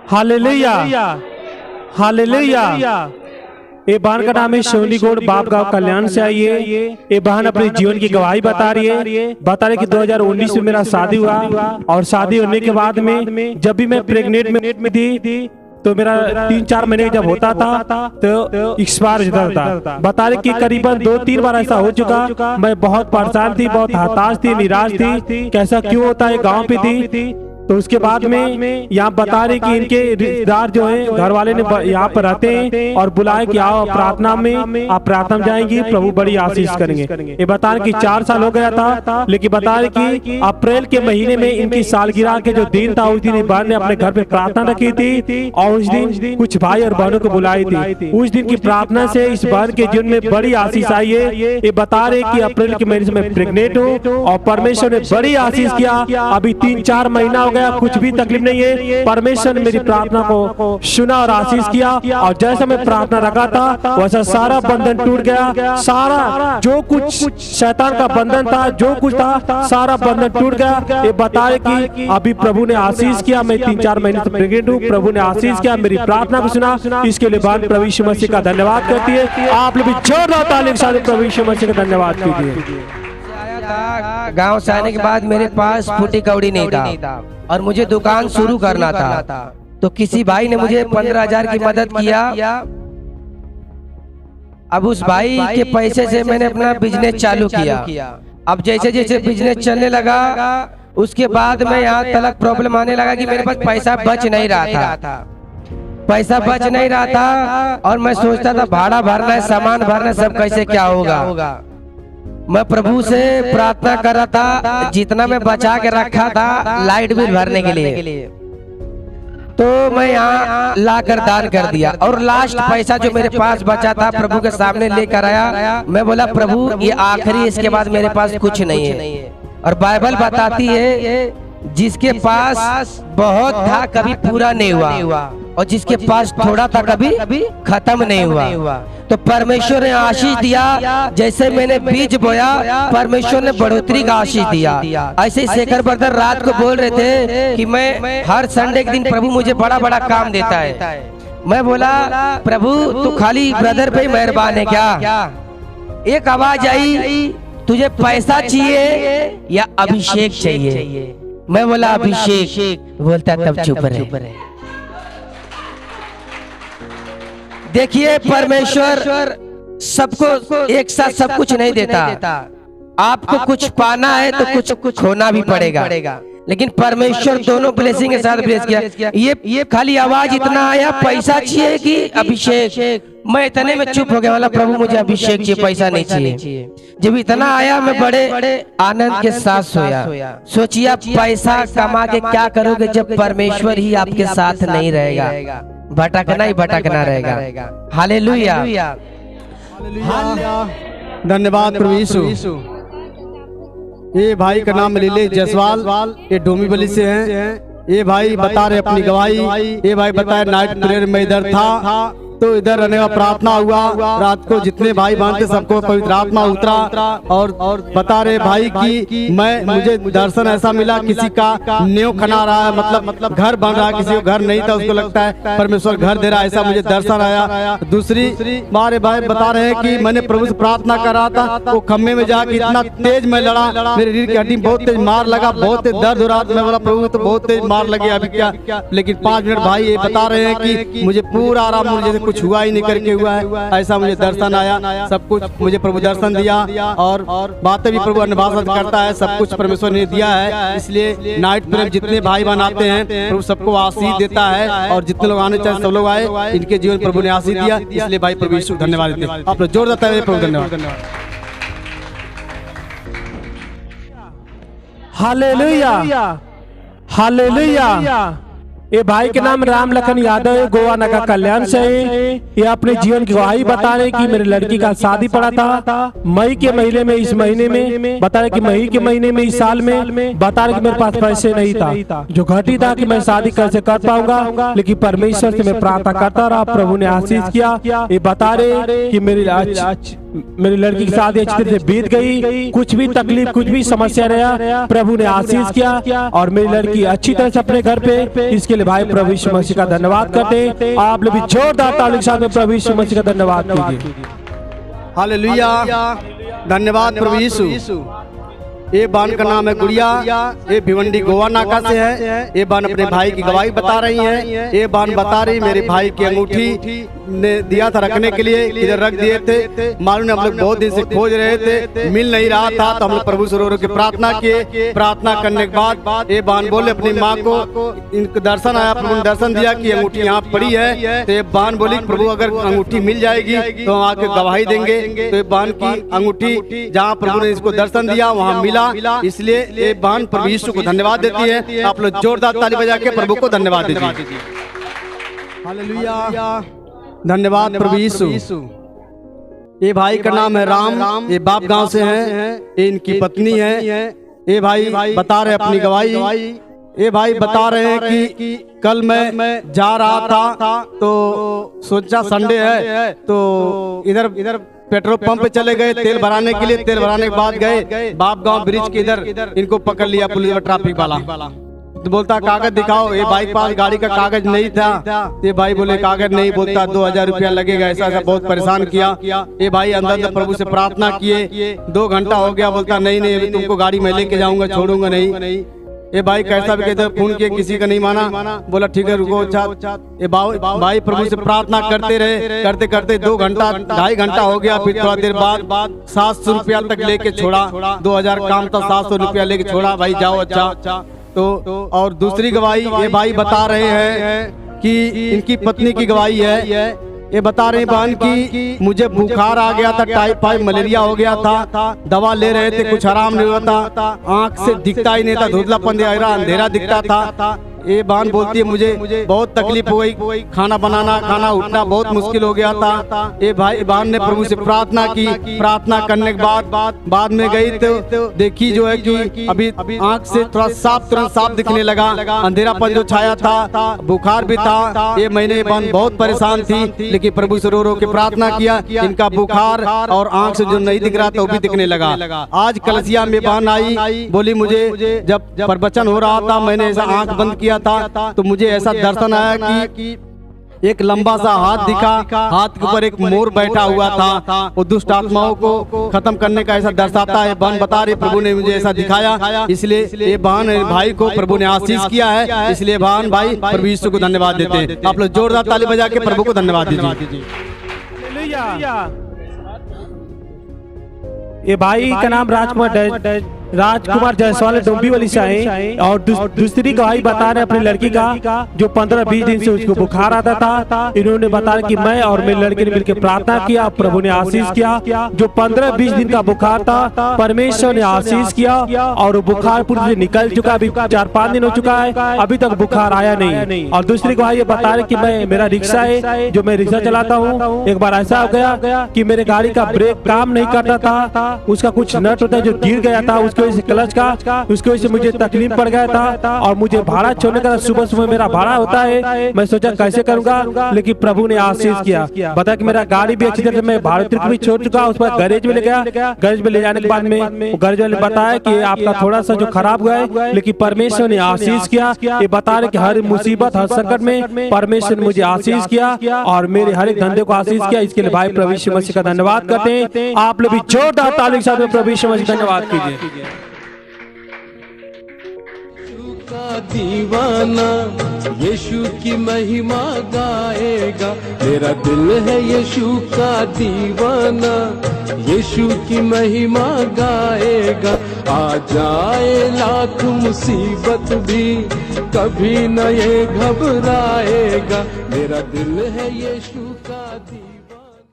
Hallelujah, hallelujah. ये बहन का नाम है सोनी गौड़, बाप गांव कल्याण से आई है। ये बहन अपने जीवन की गवाही बता रही है कि 2019 में मेरा शादी हुआ और शादी होने के बाद में जब भी मैं प्रेग्नेंट में थी तो मेरा 3-4 महीने जब होता था तो एक्सपायर हो जाता था। बता रहे कि करीबन 2-3 बार ऐसा हो चुका। मैं बहुत परेशान थी, बहुत हताश थी, निराश थी, कैसा क्यों होता है, गाँव पे थी। तो उसके बाद में यहाँ बता रहे कि इनके रिश्तेदार जो है घर वाले ने यहाँ पर रहते हैं और बुलाए कि आओ प्रार्थना में, आप प्रार्थना में जाएंगी, प्रभु बड़ी आशीष करेंगे। ये बता रहे कि 4 साल हो गया था, लेकिन बता रहे कि अप्रैल के महीने में इनकी सालगिरह के जो दिन था उस दिन बहन ने अपने घर पे प्रार्थना रखी थी और उस दिन कुछ भाई और बहनों को बुलाई थी। उस दिन की प्रार्थना से इस बहन के जीवन में बड़ी आशीष आई है। ये बता रहे कि अप्रैल के महीने से मैं प्रेग्नेंट हूँ और परमेश्वर ने बड़ी आशीष किया। अभी 3-4 महीना हो गया, कुछ भी तकलीफ नहीं है। परमेश्वर ने मेरी प्रार्थना को सुना और आशीष किया और जैसा मैं प्रार्थना रखा था वैसा सारा बंधन टूट गया। सारा जो कुछ शैतान का बंधन था, जो कुछ था, सारा बंधन टूट गया। ये बताए कि अभी प्रभु ने आशीष किया। मैं 3-4 महीने से प्रेग्नेंट हूँ, प्रभु ने आशीष किया, मेरी प्रार्थना को सुना। इसके लिए बहन प्रभु यीशु मसीह का धन्यवाद करती है। आप लोग भी जोरदार ताली के साथ प्रभु यीशु मसीह का धन्यवाद कीजिए। गांव से आने के बाद मेरे पास फूटी कौड़ी नहीं था और मुझे दुकान शुरू करना था। तो किसी भाई ने मुझे 15,000 की मदद किया। अब उस भाई के पैसे से मैंने अपना बिजनेस चालू किया। अब जैसे जैसे बिजनेस चलने लगा उसके बाद में यहाँ तक प्रॉब्लम आने लगा कि मेरे पास पैसा बच नहीं रहा था। पैसा बच नहीं रहा था और मैं सोचता था भाड़ा भरना है, सामान भरना है, सब कैसे क्या होगा। मैं प्रभु से प्रार्थना कर रहा था, जितना मैं बचा के रखा था लाइट बिल भरने के लिए, तो मैं यहाँ लाकर दान कर दिया और लास्ट पैसा जो मेरे पास बचा था प्रभु के सामने लेकर आया। मैं बोला प्रभु ये आखिरी, इसके बाद मेरे पास कुछ नहीं है। और बाइबल बताती है जिसके पास बहुत था कभी पूरा नहीं हुआ और जिसके पास थोड़ा था कभी खत्म नहीं हुआ। तो परमेश्वर ने आशीष दिया। जैसे मैंने बीज बोया परमेश्वर ने बढ़ोतरी का आशीष दिया। ऐसे शेखर ब्रदर रात को बोल रहे थे कि मैं हर संडे के दिन प्रभु मुझे बड़ा बड़ा काम देता है। मैं बोला प्रभु तू खाली ब्रदर पे मेहरबान है क्या? एक आवाज आई, तुझे पैसा चाहिए या अभिषेक चाहिए? मैं बोला अभिषेक। बोलता तब चुप रहे। देखिए परमेश्वर सबको एक साथ सब कुछ नहीं देता। आपको कुछ पाना है तो कुछ खोना भी पड़ेगा, लेकिन परमेश्वर दोनों ब्लेसिंग के साथ ब्लेस किया। ये खाली आवाज इतना आया पैसा चाहिए कि अभिषेक। मैं इतने में चुप हो गया, वाला प्रभु मुझे अभिषेक चाहिए, पैसा नहीं चाहिए। जब इतना आया मैं बड़े आनंद के साथ सोया। सोचिए आप पैसा कमा के क्या करोगे जब परमेश्वर ही आपके साथ नहीं रहेगा, भटकना ही भटकना रहेगा। हालेलुया, धन्यवाद प्रभु यीशु। ये भाई का नाम लीले जायसवाल, ये डोंबिवली से हैं। ये भाई बता रहे अपनी गवाही। ये भाई बताए नाइट प्रेयर में इधर था तो इधर रहने का प्रार्थना हुआ। रात को जितने भाई बहन थे सबको पवित्र आत्मा उतरा और बता रहे भाई कि मुझे दर्शन ऐसा मिला, किसी का न्यू खना रहा है, मतलब घर बन रहा है, किसी को घर नहीं था उसको लगता है परमेश्वर घर दे रहा है, ऐसा मुझे दर्शन आया। दूसरी बार भाई बता रहे हैं कि मैंने प्रभु से प्रार्थना कर रहा था, वो खम्भे में जाके इतना तेज मैं लड़ा, मेरे रीढ़ की हड्डी बहुत तेज मार लगा, बहुत तेज दर्द हो रहा था। मैं बोला प्रभु तो बहुत तेज मार लगे अभी क्या, लेकिन 5 मिनट भाई ये बता रहे हैं कि मुझे पूरा आराम, मुझे कुछ हुआ ही नहीं करके हुआ है, ऐसा मुझे दर्शन आया। सब कुछ मुझे प्रभु दर्शन दिया और बातें भी प्रभु अनुभाषण करता है, सब कुछ परमेश्वर ने दिया है। इसलिए नाइट प्रेयर जितने भाई बनाते हैं प्रभु सबको आशीष देता है और जितने लोग आने चाहे सब लोग आए, इनके जीवन प्रभु ने आशीष दिया। इसलिए भाई प्रभु यीशु धन्यवाद देते हैं। आप लोग जोर देता है प्रभु धन्यवाद। Hallelujah, hallelujah. ये भाई के नाम राम लखन यादव है, गोवा नगर कल्याण से है। ये अपने जीवन की गवाही बता रहे कि मेरे लड़की का शादी पड़ा था मई के महीने में, इस महीने में बता रहे कि मई के महीने में, इस साल में बता रहे कि मेरे पास पैसे नहीं था, जो घटी था कि मैं शादी कैसे कर पाऊंगा, लेकिन परमेश्वर से मैं प्रार्थना करता रहा, प्रभु ने आशीष किया। ये बता रहे कि मेरी लड़की की शादी अच्छी तरह से बीत गई, कुछ भी तकलीफ, कुछ भी समस्या रहा, प्रभु ने आशीष किया और मेरी लड़की अच्छी तरह से अपने घर पे। इसके लिए भाई प्रभु यीशु मसीह का धन्यवाद करते हैं। आप लोग भी जोरदार ताली के साथ में प्रभु यीशु मसीह का धन्यवाद कीजिए। हालेलुया, धन्यवाद प्रभु यीशु। ये बहन का नाम है गुड़िया, ये भिवंडी गोवा नाका से है। ये बहन अपने भाई की गवाही बता रही है। ये बहन बता रही मेरे भाई की अंगूठी ने दिया था रखने के लिए, इधर रख दिए थे, मालूम हम लोग बहुत दिन से खोज रहे थे, मिल नहीं रहा था, तो हम लोग प्रभु सरोवर की प्रार्थना किए। प्रार्थना करने के बाद ये बहन बोले अपनी माँ को, इनको दर्शन आया, प्रभु ने दर्शन दिया कि अंगूठी यहाँ पड़ी है। तो ये बहन बोली प्रभु अगर अंगूठी मिल जाएगी तो हम आके गवाही देंगे। तो ये बहन की अंगूठी जहाँ प्रभु ने इसको दर्शन दिया वहाँ मिला, इसलिए ये बहन प्रभु यीशु को धन्यवाद देती है। आप लोग जोरदार ताली बजा के प्रभु को धन्यवाद दीजिए। हालेलुया, धन्यवाद प्रभु यीशु। ये भाई का नाम है राम, ये बाप गांव से हैं, ये इनकी पत्नी है। ये भाई बता रहे अपनी गवाही। ये भाई बता रहे हैं कि कल मैं जा रहा था तो सोचा संडे है तो इधर पेट्रोल पंप पे चले गए तेल भराने के लिए। तेल भराने के बाद गए बाप गांव ब्रिज के इधर, इनको पकड़ लिया पुलिस ट्रैफिक वाला। तो बोलता कागज दिखाओ, ये भाई पास गाड़ी का कागज नहीं था। ये भाई बोले कागज नहीं, बोलता 2000 रुपया लगेगा, ऐसा बहुत परेशान किया। ये भाई अंदर प्रभु से प्रार्थना किए, 2 घंटा हो गया, बोलता नहीं तुमको गाड़ी में लेके जाऊंगा, छोड़ूंगा नहीं। ये भाई कैसा भी कहते फोन किए, किसी का नहीं माना, बोला ठीक है रुको। ये भाई प्रभु से प्रार्थना करते रहे, करते करते 2 घंटा 2.5 घंटा हो गया। फिर थोड़ा देर बाद 700 रुपया तक लेके छोड़ा, 2000 काम था, 700 रुपया लेके छोड़ा। भाई जाओ अच्छा। तो और दूसरी गवाही ये भाई बता रहे हैं कि इनकी पत्नी की गवाही है। ये बता रहे बहन की मुझे बुखार आ गया था, टाइफाइड मलेरिया हो गया था, दवा ले रहे थे, कुछ आराम नहीं होता, आंख से दिखता ही नहीं था, धुंधलापन अंधेरा दिखता था। ये बहन बोलती है मुझे बहुत तकलीफ हो गई, खाना बनाना, खाना उठना बहुत मुश्किल हो गया था। ये भाई बहन ने प्रभु से प्रार्थना की। प्रार्थना करने के बाद में गई तो देखी जो है कि अभी आंख से थोड़ा तुरंत साफ दिखने लगा, अंधेरापन जो छाया था, बुखार भी था। ये महीने बहन बहुत परेशान थी, लेकिन प्रभु से रो के प्रार्थना किया, इनका बुखार और आंख से जो नहीं दिख रहा था वो भी दिखने लगा। आज कलसिया में बहन आई, बोली मुझे जब प्रवचन हो रहा था मैंने ऐसा आंख बंद किया था तो मुझे ऐसा दर्शन आया कि एक लंबा सा हाथ दिखा, हाथ के ऊपर एक मोर बैठा हुआ था। वो दुष्ट आत्माओं को खत्म करने का ऐसा दर्शाता है। बहन बता रही प्रभु ने मुझे ऐसा दिखाया, इसलिए ये बहन भाई को प्रभु ने आशीष किया है, इसलिए बहन भाई प्रभु यीशु को धन्यवाद देते हैं। आप लोग जोरदार ताली बजा के प्रभु को धन्यवाद दीजिए। ये भाई का नाम राजकुमार जायसवाल डोंबिवली से आए और दूसरी गवाही बता रहे अपनी लड़की का जो 15-20 दिन से उसको बुखार आता था। इन्होंने बताया कि मैं और मेरी लड़की ने मिलकर प्रार्थना किया, प्रभु ने आशीष किया। जो 15-20 दिन का बुखार था परमेश्वर ने आशीष किया और बुखार पूरी से निकल चुका। अभी 4-5 दिन हो चुका है, अभी तक बुखार आया नहीं। और दूसरी गवाही ये बता रहे कि मेरा रिक्शा है, जो मैं रिक्शा चलाता हूँ, एक बार ऐसा हो गया कि मेरे गाड़ी का ब्रेक काम नहीं करता था, उसका कुछ नट होता है जो गिर गया था, उसके वजह से क्लच का, उसकी वजह से मुझे तकलीफ पड़ गया था। और मुझे भाड़ा छोड़ने का सुबह मेरा भाड़ा होता है, मैं सोचा कैसे करूंगा, लेकिन प्रभु ने आशीष किया। बता कि मेरा गाड़ी भी अच्छी तरह से मैं भाड़ा भी छोड़ चुका, उस पर गैरेज में ले गया। गैरेज में ले जाने के बाद में गैरेज वाले बताया कि आपका थोड़ा सा जो खराब हुआ है, लेकिन परमेश्वर ने आशीष किया। ये बता रहे कि हर मुसीबत हर संकट में परमेश्वर ने मुझे आशीष किया और मेरे हर एक धंधे को आशीष किया। इसके लिए भाई प्रभु यीशु मसीह का धन्यवाद करते हैं। आप लोग भी जोरदार ताली के साथ प्रभु यीशु मसीह का धन्यवाद कीजिए। दीवाना यीशु की महिमा गाएगा, मेरा दिल है यीशु का दीवाना, यीशु की महिमा गाएगा। आ जाए लाख मुसीबत भी कभी न ये घबराएगा, मेरा दिल है यीशु का दीवाना।